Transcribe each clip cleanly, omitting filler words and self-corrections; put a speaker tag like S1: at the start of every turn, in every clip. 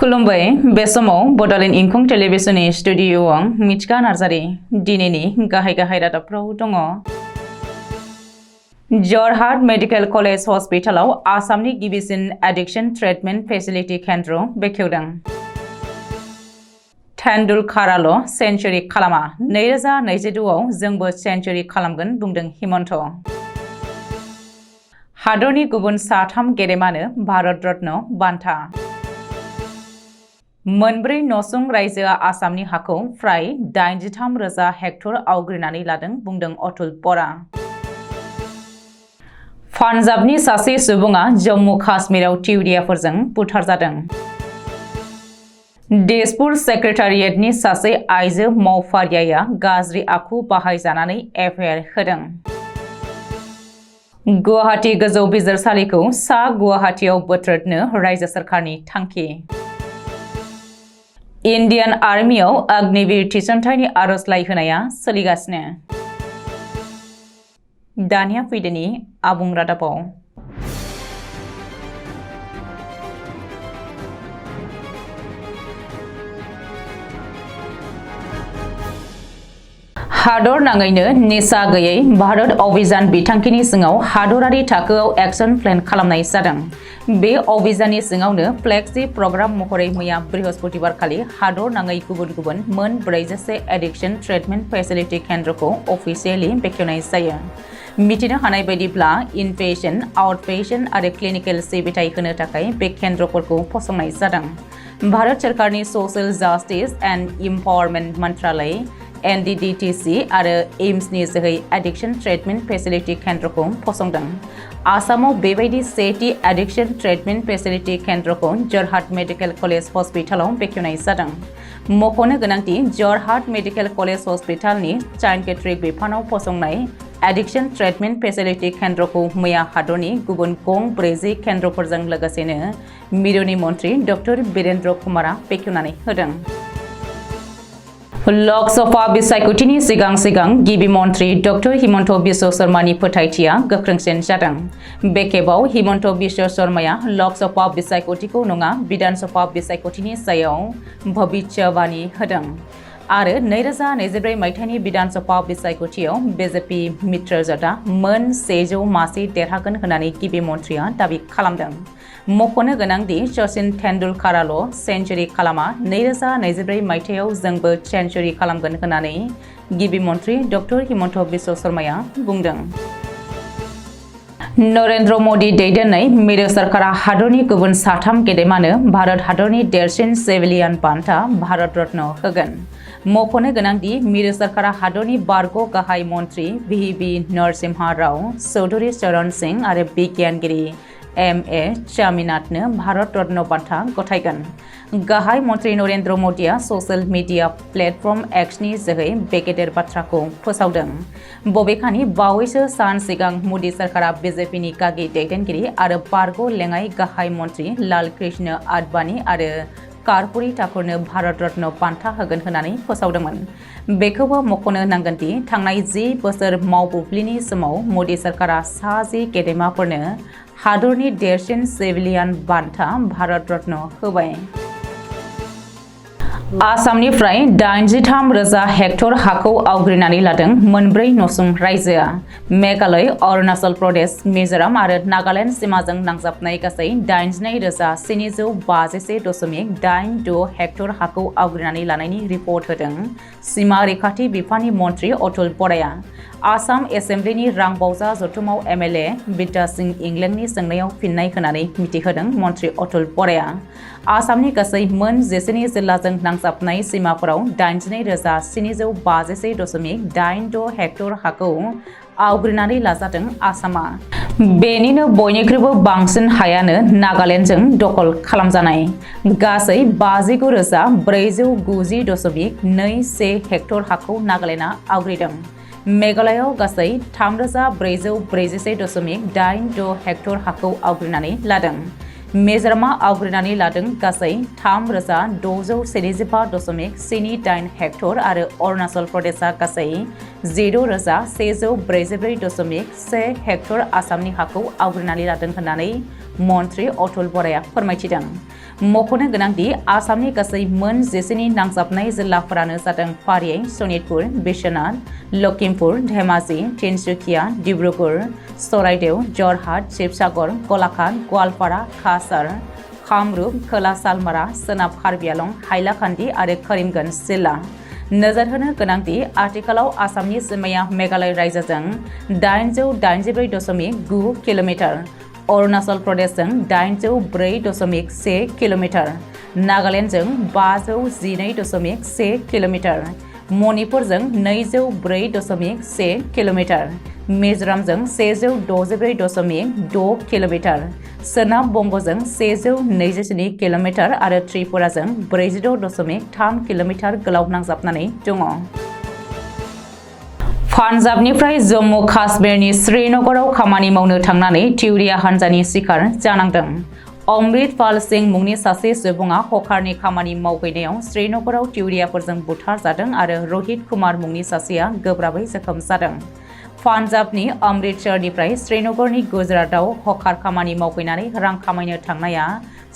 S1: खुलुमबाय बे समाव बड'लेण्ड इंखं टेलिभिजननि स्टुडिअ'आव मिथिका नार्जारि दिनैनि गाहाय रादाबफ्राव दङ। जरहाट मेडिकेल कलेज हस्पिटालाव आसामनि गिबिसिन एडिक्शन ट्रिटमेन्ट फेसिलिटि केन्द्र बेखेवदों। तेन्दुलकाराल' सेन्चुरि खालामा 2026आव जोंबो सेन्चुरि खालामगोन बुंदों हिमन्त। हादरनि गुबुन साथाम गेदेमानो भारत रत्न बान्था। मोनब्रै नसुं रायजोआ आसामनि हाखौ फ्राय 83,000 हेक्टर आवग्रिनानै लादों बुंदों अतुल बरा। पान्जाबनि सासे सुबुङा जम्मु काश्मीराव तिउरियाफोरजों बुथारजादों। दिसपुर सेक्रेटारियेटनि सासे आइजो मावफारियाया गाज्रि आखु बाहायजानानै एफआइआर होदों। गुवाहाटी गोजौ बिजिरसालिखौ सा गुवाहाटीयाव बोथ्रोदनो रायजो सरकारनि थांखि। इन्डियान आर्मियाव अग्निवीर थिसनथाइनि आर'जलाइ होनाया सोलिगासिनो। दानिया फैदोनि आबुं रादाबाव। हादर नाङैनो निसा गैयै भारत अभियान बिथांखिनि सिङाव हादरारि थाखोआव एक्शन प्लेन खालामनाय जादों। बे अभियाननि सिङावनो फ्लेगशिप प्रग्राम महरै मैया बृहस्पतिबार खालि हादर नाङै गुबुन मोन 41 एडिक्शन ट्रिटमेन्ट फेसिलिटि केन्द्रखौ अफिसियेलि बेखेवनाय जायो। मिथिनो हानाय बायदिब्ला इनपेशेन्ट, आउटपेशेन्ट आरो क्लिनिकेल सिबिथाय होनो थाखाय बे केन्द्रफोरखौ फसंनाय जादों। भारत सरकारनि ससियेल जास्टिस एन्ड इम्पावारमेन्ट मन्त्रालय NDDTC आरो एम्सनि जोहै एडिक्शन ट्रिटमेन्ट फेसिलिटि केन्द्रखौ फसंदों। आसामाव बेबायदि सेथि एडिक्शन ट्रिटमेन्ट फेसिलिटि केन्द्रखौ जरहाट मेडिकेल कलेज हस्पिटालाव बेखेवनाय जादों। मख'नो गोनांदि जरहाट मेडिकेल कलेज हस्पिटालनि साइन्टिफिक बिफानाव फसंनाय एडिक्शन ट्रिटमेन्ट फेसिलिटि केन्द्रखौ मैया हादरनि गुबुन गं 40 केन्द्रफोरजों लोगोसेनो मिरुनि मन्त्रि डक्टर वीरेन्द्र कुमारा बेखेवनानै होदों। लकसभा बिसायख'थिनि सिगां गिबि मन्त्रि डक्टर हिमन्त बिश्व शर्मानि फोथायथिया गोख्रोंसिन जादों। बे खेबाव हिमन्त बिश्व शर्माया लकसभा बिसायख'थिखौ नङा विधानसभा बिसायख'थिनि सायाव भबिष्यवाणी होदों आरो 2024 मायथाइनि विधानसभा बिसायख'थियाव बीजेपी मित्रजोंटा मोन 100 मासि देरहागोन होननानै गिबि मन्त्रिया दाबि खालामदों। मख'नो गोनांदि सचिन तेन्दुलकाराल' सेन्चुरि खालामा 2024 मायथाइयाव जोंबो सेन्चुरि खालामगोन होननानै गिबि मन्त्रि डक्टर हिमन्त बिश्व शर्माया बुंदों। नरेन्द्र मदि दैदेननाय मिरु सरकारा हादरनि गुबुन साथाम गेदेमानो भारत हादरनि देरसिन सिभिलियान बान्था भारत रत्न होगोन। मख'नो गोनांदि मिरु सरकारा हादरनि बारग' गाहाय मन्त्रि VV नरसिम्हा राव चौधुरी चरण सिंह आरो बिगियानगिरि MA स्वामीनाथनो भारत रत्न बान्था गथायगोन। गाहाय मन्त्रि नरेन्द्र मदिया ससियेल मिडिया प्लेटफर्म एक्सनि जोहै बे गेदेर बाथ्राखौ फोसावदों। बबेखानि बावैसो सान सिगां मदि सरकारा बीजेपीनि गागि दैदेनगिरि आरो बारग' लेङाइ गाहाय मन्त्रि लाल कृष्ण आडवाणी आरो कार्पुरी ठाकुरनो भारत रत्न बान्था होगोन होननानै फोसावदोंमोन। बेखौबो मख'नो नांगोनदि थांनाय 10 बोसोर मावबुब्लिनि समाव मदि सरकारा सा 10 गेदेमाफोरनो हादरनि देरसिन सिभिलियान बान्था भारत रत्न होबाय। आसामनिफ्राय 83,000 हेक्टर हाखौ आवग्रिनानै लादों मोनब्रै नसुं रायजोआ। मेघालय, अरुणाचल प्रदेश, मिजोराम आरो नागालेन्ड सिमाजों नांजाबनाय गासै 82,751.86 हेक्टर हाखौ आवग्रिनानै लानायनि रिपर्ट होदों सिमा रैखाथि बिफाननि मन्त्रि अतुल बराया। आसाम एसेम्ब्लिनि रांबावजा जथुमाव MLA बिद्या सिंह इंलेंनि सोंनायाव फिन्नाय होनानै मिथिहोदों मन्त्रि अतुल बराया। आसामनि गासै मोन 12 जिल्लाजों नांजाबनाय सीमाफोराव 82,751.86 हेक्टर हाखौ आवग्रिनानै लाजादों आसामा। बेनिनो बयनिख्रुइबो बांसिन हायानो नागालेन्डजों दखल खालामजानाय। गासै 59,490.21 हेक्टर हाखौ नागालेन्डआ आवग्रिदों। मेघालयआव गासै 3,441.86 हेक्टर हाखौ आवग्रिनानै लादों। मिजोरामआ आवग्रिनानै लादों गासै 3,675.78 हेक्टर आरो अरुणाचल प्रदेशआ गासै 10,144.1 हेक्टर आसामनि हाखौ आवग्रिनानै लादों होननानै मन्त्रि अतुल बराया फोरमायथिदों। मख'नो गोनांदि आसामनि गासै मोन 10नि नांजाबनाय जिल्लाफोरानो जादों फारियै सनितपुर, बिश्वनाथ, लखिमपुर, धेमाजि, तिनसुकिया, डिब्रुगड़, चराइदेव, जरहाट, शिबसागर, गलाघाट, गवालपारा, काछार, कामरुप, खोला सालमारा, सोनाब कार्बि आलं, हाइलाकान्दि आरो करीमगंज जिल्ला। नोजोर होनो गोनांदि आथिखालाव आसामनि सीमाया मेघालय रायजोजों 884.9 किल'मिटार, अरुणाचल प्रदेशजों 804.1 किल'मिटार, नागालेण्डजों 512.1 किल'मिटार, मणिपुरजों 204.1 किल'मिटार, मिजोरामजों 164.6 किल'मिटार, सोनाब बंगजों 127 किल'मिटार आरो त्रिपुराजों 46.3 किल'मिटार गोलाव नांजाबनानै दङ। पान्जाबनिफ्राय जम्मु काश्मीरनि श्रीनगराव खामानि मावनो थांनानै थिउरिया हान्जानि शिकार जानांदों। अमृतपाल सिंह मुंनि सासे सुबुङा हकारनि खामानि मावहैनायाव श्रीनगराव थिउरियाफोरजों बुथारजादों आरो रहित कुमार मुंनि सासेया गोब्राबै जोखोम जादों। पान्जाबनि अमृतसरनिफ्राय श्रीनगरनि गुजरातआव हकार खामानि मावहैनानै रां खामायनो थांनाया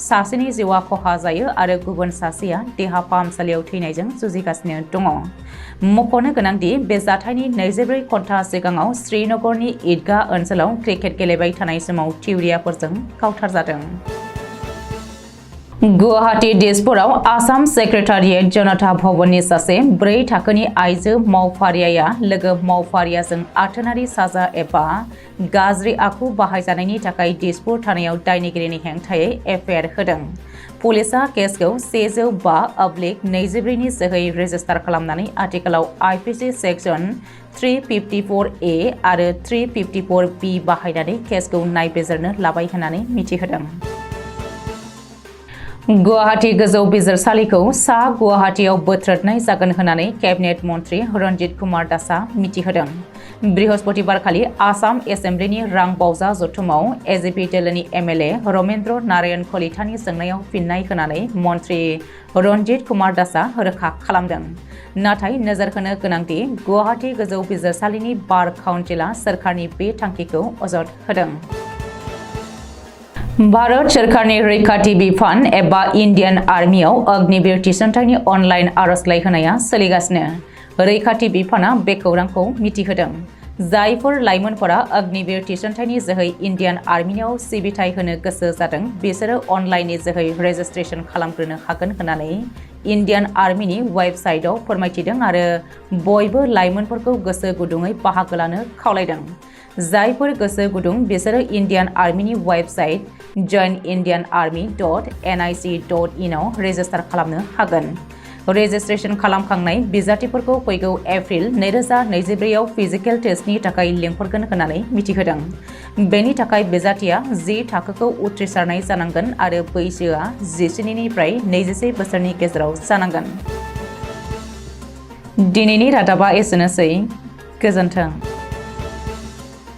S1: सासेनि जिउआ खहा जायो आरो गुबुन सासेया देहा फाहामसालियाव थैनायजों जुजिगासिनो दङ। मख'नो गोनांदि बे जाथायनि 24 घन्टा सिगाङाव श्रीनगरनि ईदगाह ओनसोलाव क्रिकेट गेलेबाय थानाय समाव थिउरियाफोरजों गावथारजादों। गुवाहाटी दिसपुराव आसाम सेक्रेटारियेट जनता भवननि सासे 4 थाखोनि आइजो मावफारियाया लोगो मावफारियाजों आथोनारि साजा एबा गाज्रि आखु बाहायजानायनि थाखाय दिसपुर थानायाव दायनिगिरिनि हेंथायै एफआइआर होदों। पुलिसा केसखौ 105/24 नि जोहै रेजिस्टार खालामनानै आथिखालाव आइपिसि सेक्सन 354A आरो 354B बाहायनानै केसखौ नायबिजिरनो लाबाय होननानै मिथिहोदों। गुवाहाटी गोजौ बिजिरसालिखौ सा गुवाहाटीयाव बोथ्रोदनाय जागोन होननानै केबिनेट मन्त्री रन्जित कुमार दासआ मिथिहोदों। बृहस्पतिबारखालि आसाम एसेम्ब्लिनि रां बावजा जथुमाव एजिपि दोलोनि एमएलए रमेन्द्र नारायण कलितानि सोंनायाव फिन्नाय होनानै मन्त्री रन्जित कुमार दासआ रोखा खालामदों। नाथाय नोजोर होनो गोनांदि गुवाहाटी गोजौ बिजिरसालिनि बार काउन्सिलआ सोरखारनि बे थांखिखौ अजद होदों। भारत सोरखारनि रैखाथि बिफान एबा इन्डियान आर्मियाव अग्निवीर थिसनथाइनि अनलाइन आर'जलाइ होनाया सोलिगासिनो। रैखाथि बिफाना बे खौरांखौ मिथिहोदों। जायफोर लाइमोनफोरा अग्निवीर थिसनथाइनि जोहै इन्डियान आर्मियाव सिबिथाय होनो गोसो जादों बिसोरो अनलाइननि जोहै रेजिस्ट्रेशन खालामग्रोनो हागोन होननानै इन्डियान आर्मिनि वेबसाइटआव फोरमायथिदों आरो बयबो लाइमोनफोरखौ गोसो गुदुङै बाहागो लानो खावलायदों। जायफोर गोसो गुदुं बिसोरो इन्डियान आर्मिनि वेबसाइट joinindianarmy.nic.in आव रेजिस्टार खालामनो हागोन। रेजिस्ट्रेशन खालामखांनाय बिजाथिफोरखौ फैगौ एप्रिल 2024 आव फिजिकेल टेस्टनि थाखाय लिंहरगोन होननानै मिथिहोदों। बेनि थाखाय बिजाथिया 10 थाखोखौ उथ्रिसारनाय जानांगोन आरो बैसोआ 17 निफ्राय 21 बोसोरनि गेजेराव जानांगोन। दिनैनि रादाबा एसेनोसै। गोजोन्थों।